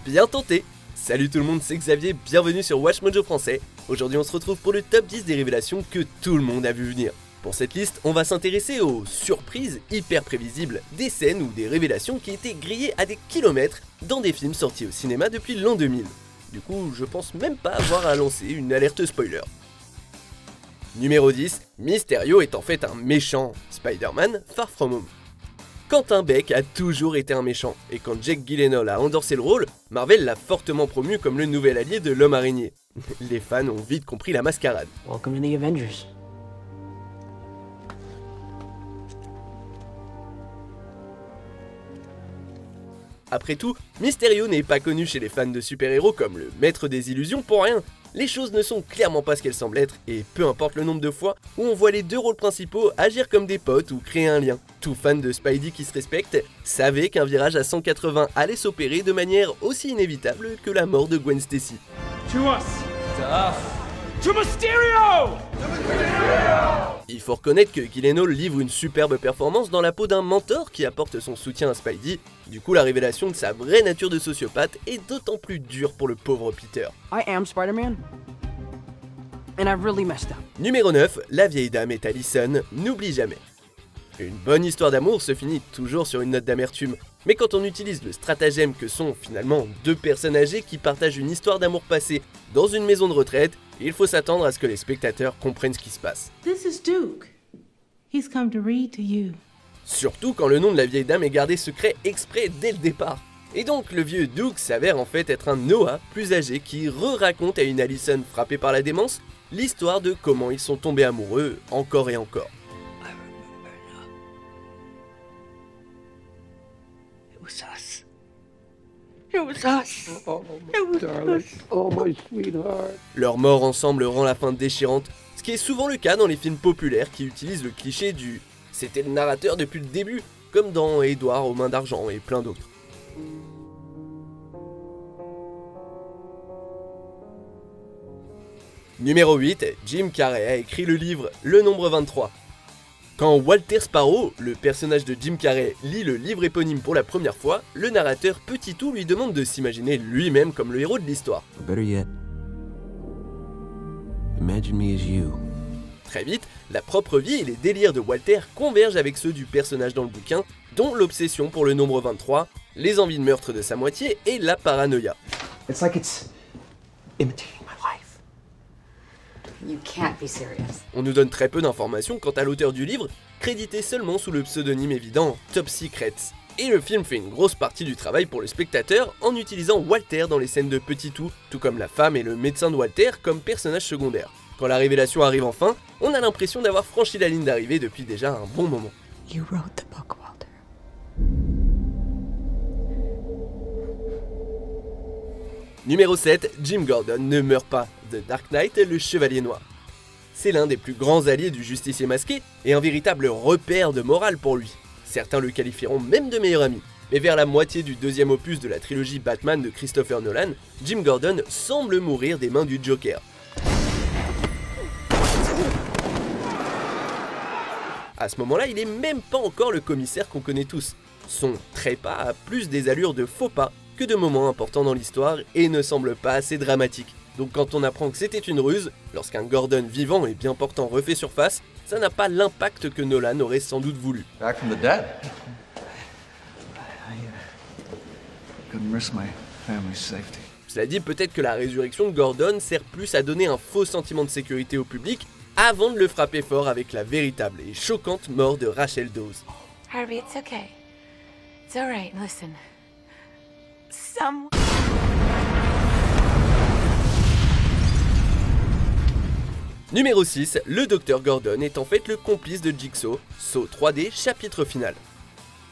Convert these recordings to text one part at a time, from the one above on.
Bien tenté! Salut tout le monde, c'est Xavier, bienvenue sur Watch Mojo français. Aujourd'hui on se retrouve pour le top 10 des révélations que tout le monde a vu venir. Pour cette liste, on va s'intéresser aux surprises hyper prévisibles, des scènes ou des révélations qui étaient grillées à des kilomètres dans des films sortis au cinéma depuis l'an 2000. Du coup, je pense même pas avoir à lancer une alerte spoiler. Numéro 10, Mysterio est en fait un méchant, Spider-Man Far From Home. Quentin Beck a toujours été un méchant, et quand Jake Gyllenhaal a endorsé le rôle, Marvel l'a fortement promu comme le nouvel allié de l'homme araignée. Les fans ont vite compris la mascarade. Welcome to the Avengers. Après tout, Mysterio n'est pas connu chez les fans de super-héros comme le maître des illusions pour rien. Les choses ne sont clairement pas ce qu'elles semblent être, et peu importe le nombre de fois où on voit les deux rôles principaux agir comme des potes ou créer un lien. Tout fan de Spidey qui se respecte savait qu'un virage à 180 allait s'opérer de manière aussi inévitable que la mort de Gwen Stacy. To us. To us. To Mysterio! Il faut reconnaître que Gyllenhaal livre une superbe performance dans la peau d'un mentor qui apporte son soutien à Spidey. Du coup, la révélation de sa vraie nature de sociopathe est d'autant plus dure pour le pauvre Peter. I am Spider-Man. And I've really messed up. Numéro 9, la vieille dame est Allison, n'oublie jamais. Une bonne histoire d'amour se finit toujours sur une note d'amertume, mais quand on utilise le stratagème que sont finalement deux personnes âgées qui partagent une histoire d'amour passée dans une maison de retraite, il faut s'attendre à ce que les spectateurs comprennent ce qui se passe. This is Duke. He's come to read to you. Surtout quand le nom de la vieille dame est gardé secret exprès dès le départ. Et donc le vieux Duke s'avère en fait être un Noah plus âgé qui re-raconte à une Allison frappée par la démence l'histoire de comment ils sont tombés amoureux encore et encore. Leur mort ensemble rend la fin déchirante, ce qui est souvent le cas dans les films populaires qui utilisent le cliché du « c'était le narrateur depuis le début », comme dans Édouard aux mains d'argent et plein d'autres. Numéro 8, Jim Carrey a écrit le livre Le Nombre 23. Quand Walter Sparrow, le personnage de Jim Carrey, lit le livre éponyme pour la première fois, le narrateur Petit Tout lui demande de s'imaginer lui-même comme le héros de l'histoire. Better yet, imagine me as you. Très vite, la propre vie et les délires de Walter convergent avec ceux du personnage dans le bouquin, dont l'obsession pour le nombre 23, les envies de meurtre de sa moitié et la paranoïa. It's like it's imitating my life. You can't be serious. On nous donne très peu d'informations quant à l'auteur du livre, crédité seulement sous le pseudonyme évident Top Secrets. Et le film fait une grosse partie du travail pour le spectateur en utilisant Walter dans les scènes de Petit Tout, tout comme la femme et le médecin de Walter comme personnages secondaires. Quand la révélation arrive enfin, on a l'impression d'avoir franchi la ligne d'arrivée depuis déjà un bon moment. You wrote the book, Walter. Numéro 7, Jim Gordon ne meurt pas, The Dark Knight, le Chevalier Noir. C'est l'un des plus grands alliés du justicier masqué et un véritable repère de morale pour lui. Certains le qualifieront même de meilleur ami. Mais vers la moitié du deuxième opus de la trilogie Batman de Christopher Nolan, Jim Gordon semble mourir des mains du Joker. À ce moment-là, il est même pas encore le commissaire qu'on connaît tous. Son trépas a plus des allures de faux pas que de moments importants dans l'histoire et ne semble pas assez dramatique. Donc quand on apprend que c'était une ruse, lorsqu'un Gordon vivant et bien portant refait surface, ça n'a pas l'impact que Nolan aurait sans doute voulu. Back from the dead. Couldn't risk my family's safety. Cela dit, peut-être que la résurrection de Gordon sert plus à donner un faux sentiment de sécurité au public avant de le frapper fort avec la véritable et choquante mort de Rachel Dawes. Harvey, it's okay. It's alright. Listen. Numéro 6, le Dr Gordon est en fait le complice de Jigsaw, Saw 3D, chapitre final.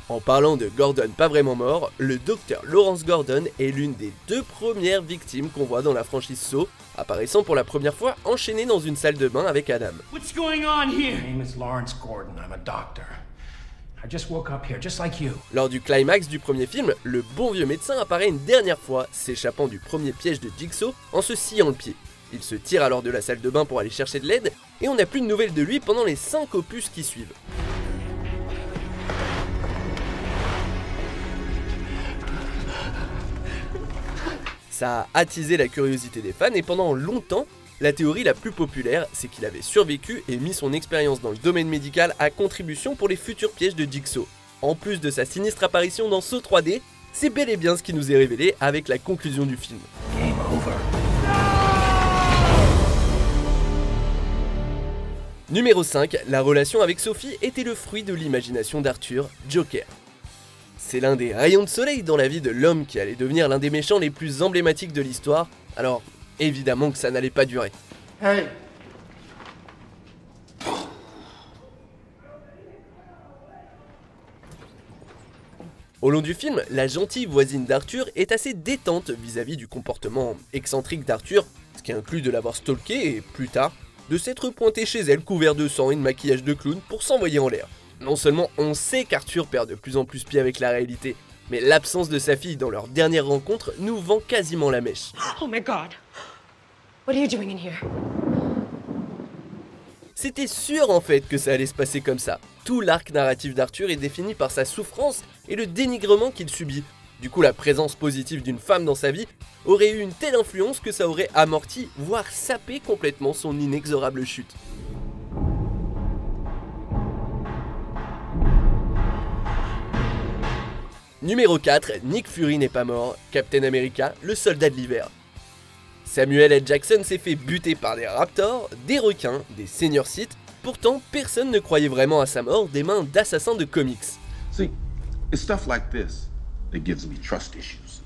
En parlant de Gordon pas vraiment mort, le docteur Lawrence Gordon est l'une des deux premières victimes qu'on voit dans la franchise Saw, apparaissant pour la première fois enchaîné dans une salle de bain avec Adam. What's going on here? My name is Lawrence Gordon. I'm a doctor. I just woke up here, just like you. Lors du climax du premier film, le bon vieux médecin apparaît une dernière fois, s'échappant du premier piège de Jigsaw en se sciant le pied. Il se tire alors de la salle de bain pour aller chercher de l'aide, et on n'a plus de nouvelles de lui pendant les 5 opus qui suivent. Ça a attisé la curiosité des fans et pendant longtemps, la théorie la plus populaire, c'est qu'il avait survécu et mis son expérience dans le domaine médical à contribution pour les futurs pièges de Jigsaw. En plus de sa sinistre apparition dans Saw 3D, c'est bel et bien ce qui nous est révélé avec la conclusion du film. Game over. Numéro 5, la relation avec Sophie était le fruit de l'imagination d'Arthur, Joker. C'est l'un des rayons de soleil dans la vie de l'homme qui allait devenir l'un des méchants les plus emblématiques de l'histoire, alors évidemment que ça n'allait pas durer. Hey! Au long du film, la gentille voisine d'Arthur est assez détente vis-à-vis du comportement excentrique d'Arthur, ce qui inclut de l'avoir stalké et, plus tard, de s'être pointé chez elle couvert de sang et de maquillage de clown pour s'envoyer en l'air. Non seulement on sait qu'Arthur perd de plus en plus pied avec la réalité, mais l'absence de sa fille dans leur dernière rencontre nous vend quasiment la mèche. Oh my god. What are you doing in here? C'était sûr en fait que ça allait se passer comme ça. Tout l'arc narratif d'Arthur est défini par sa souffrance et le dénigrement qu'il subit. Du coup, la présence positive d'une femme dans sa vie aurait eu une telle influence que ça aurait amorti, voire sapé complètement son inexorable chute. Numéro 4, Nick Fury n'est pas mort, Captain America, le soldat de l'hiver. Samuel L. Jackson s'est fait buter par des raptors, des requins, des senior Sith, pourtant personne ne croyait vraiment à sa mort des mains d'assassins de comics. See, it's stuff like this that gives me trust issues.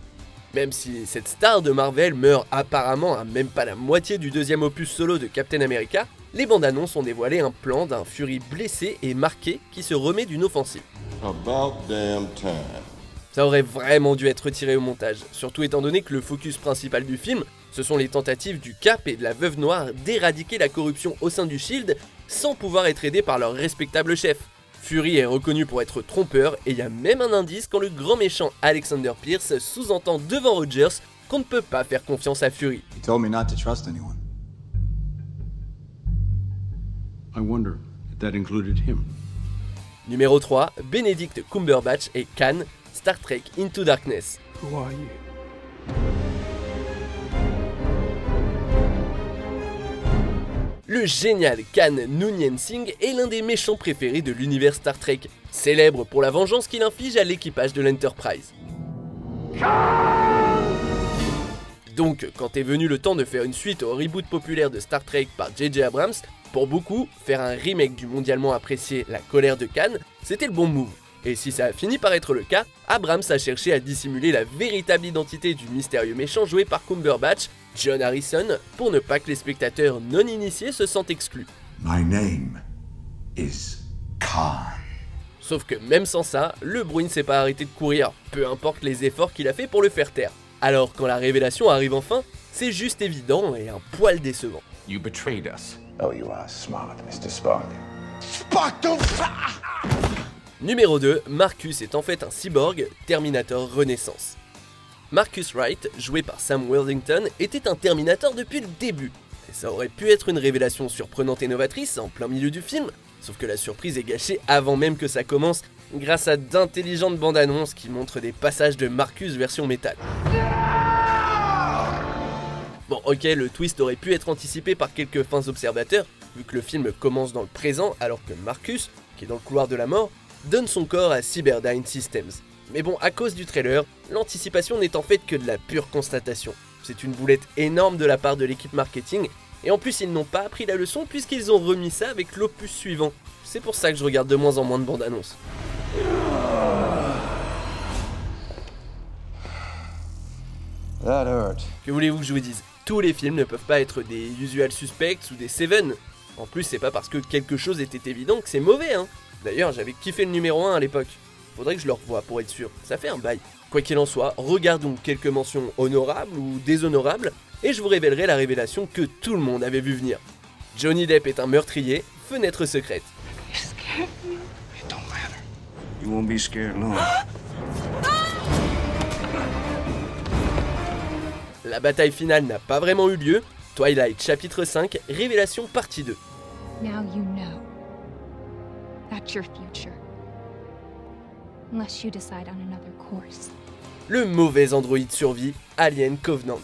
Même si cette star de Marvel meurt apparemment à même pas la moitié du deuxième opus solo de Captain America, les bandes annonces ont dévoilé un plan d'un Fury blessé et marqué qui se remet d'une offensive. About damn time. Ça aurait vraiment dû être retiré au montage, surtout étant donné que le focus principal du film, ce sont les tentatives du Cap et de la Veuve Noire d'éradiquer la corruption au sein du Shield sans pouvoir être aidés par leur respectable chef. Fury est reconnu pour être trompeur et il y a même un indice quand le grand méchant Alexander Pierce sous-entend devant Rogers qu'on ne peut pas faire confiance à Fury. He told me not to trust anyone. I wonder if that included him. Numéro 3, Benedict Cumberbatch et Khan, Star Trek Into Darkness. Who are you? Le génial Khan Noonien Singh est l'un des méchants préférés de l'univers Star Trek, célèbre pour la vengeance qu'il inflige à l'équipage de l'Enterprise. Donc, quand est venu le temps de faire une suite au reboot populaire de Star Trek par J.J. Abrams, pour beaucoup, faire un remake du mondialement apprécié La Colère de Khan, c'était le bon move. Et si ça a fini par être le cas, Abrams a cherché à dissimuler la véritable identité du mystérieux méchant joué par Cumberbatch, John Harrison, pour ne pas que les spectateurs non initiés se sentent exclus. My name is Khan. Sauf que même sans ça, le bruit ne s'est pas arrêté de courir, peu importe les efforts qu'il a fait pour le faire taire. Alors quand la révélation arrive enfin, c'est juste évident et un poil décevant. You betrayed us. Oh, you are smart, Mr. Spock. Spock, don't... Numéro 2, Marcus est en fait un cyborg, Terminator Renaissance. Marcus Wright, joué par Sam Worthington, était un Terminator depuis le début. Et ça aurait pu être une révélation surprenante et novatrice en plein milieu du film, sauf que la surprise est gâchée avant même que ça commence, grâce à d'intelligentes bandes annonces qui montrent des passages de Marcus version métal. Bon ok, le twist aurait pu être anticipé par quelques fins observateurs, vu que le film commence dans le présent alors que Marcus, qui est dans le couloir de la mort, donne son corps à Cyberdyne Systems. Mais bon, à cause du trailer, l'anticipation n'est en fait que de la pure constatation. C'est une boulette énorme de la part de l'équipe marketing, et en plus ils n'ont pas appris la leçon puisqu'ils ont remis ça avec l'opus suivant. C'est pour ça que je regarde de moins en moins de bandes annonces. That hurt. Que voulez-vous que je vous dise? Tous les films ne peuvent pas être des Usual Suspects ou des Seven. En plus, c'est pas parce que quelque chose était évident que c'est mauvais, hein. D'ailleurs, j'avais kiffé le numéro 1 à l'époque. Faudrait que je le revoie pour être sûr, ça fait un bail. Quoi qu'il en soit, regardons quelques mentions honorables ou déshonorables, et je vous révélerai la révélation que tout le monde avait vu venir. Johnny Depp est un meurtrier, fenêtre secrète. It don't matter. You won't be scared long. La bataille finale n'a pas vraiment eu lieu, Twilight chapitre 5, révélation partie 2. Now you know. That's your future. Unless you decide on another course. le mauvais androïde survit, Alien Covenant.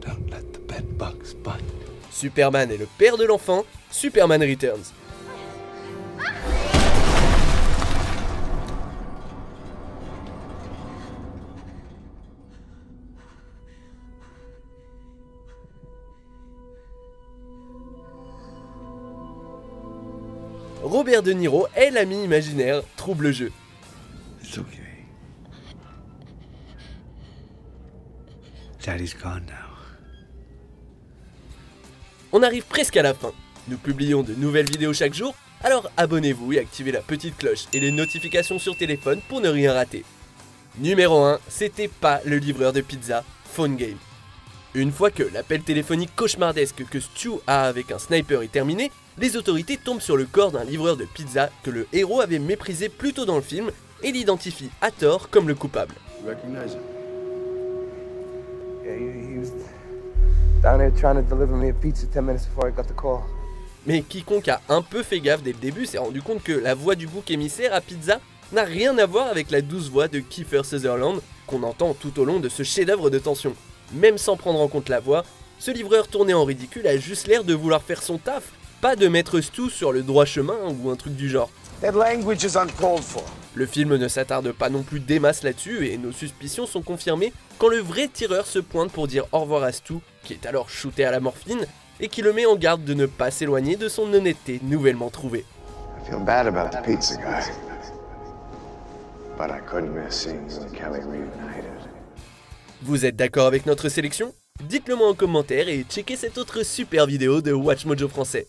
Don't let the bed bugs bite. Superman est le père de l'enfant, Superman Returns. Robert De Niro est l'ami imaginaire, trouble jeu. It's okay. Daddy's gone now. On arrive presque à la fin. Nous publions de nouvelles vidéos chaque jour, alors abonnez-vous et activez la petite cloche et les notifications sur téléphone pour ne rien rater. Numéro 1, c'était pas le livreur de pizza, Phone Game. Une fois que l'appel téléphonique cauchemardesque que Stu a avec un sniper est terminé, les autorités tombent sur le corps d'un livreur de pizza que le héros avait méprisé plus tôt dans le film et l'identifie à tort comme le coupable. Recognize him? Yeah, he was down there trying to deliver me a pizza 10 minutes before I got the call. Mais quiconque a un peu fait gaffe dès le début s'est rendu compte que la voix du bouc émissaire à pizza n'a rien à voir avec la douce voix de Kiefer Sutherland qu'on entend tout au long de ce chef-d'œuvre de tension. Même sans prendre en compte la voix, ce livreur tourné en ridicule a juste l'air de vouloir faire son taf, pas de mettre Stu sur le droit chemin ou un truc du genre. That language is uncalled for. Le film ne s'attarde pas non plus des masses là-dessus et nos suspicions sont confirmées quand le vrai tireur se pointe pour dire au revoir à Stu, qui est alors shooté à la morphine, et qui le met en garde de ne pas s'éloigner de son honnêteté nouvellement trouvée. I feel bad about the pizza guy, but I couldn't miss seeing you and Kelly reunited. Vous êtes d'accord avec notre sélection? Dites-le moi en commentaire et checkez cette autre super vidéo de Watch Mojo français.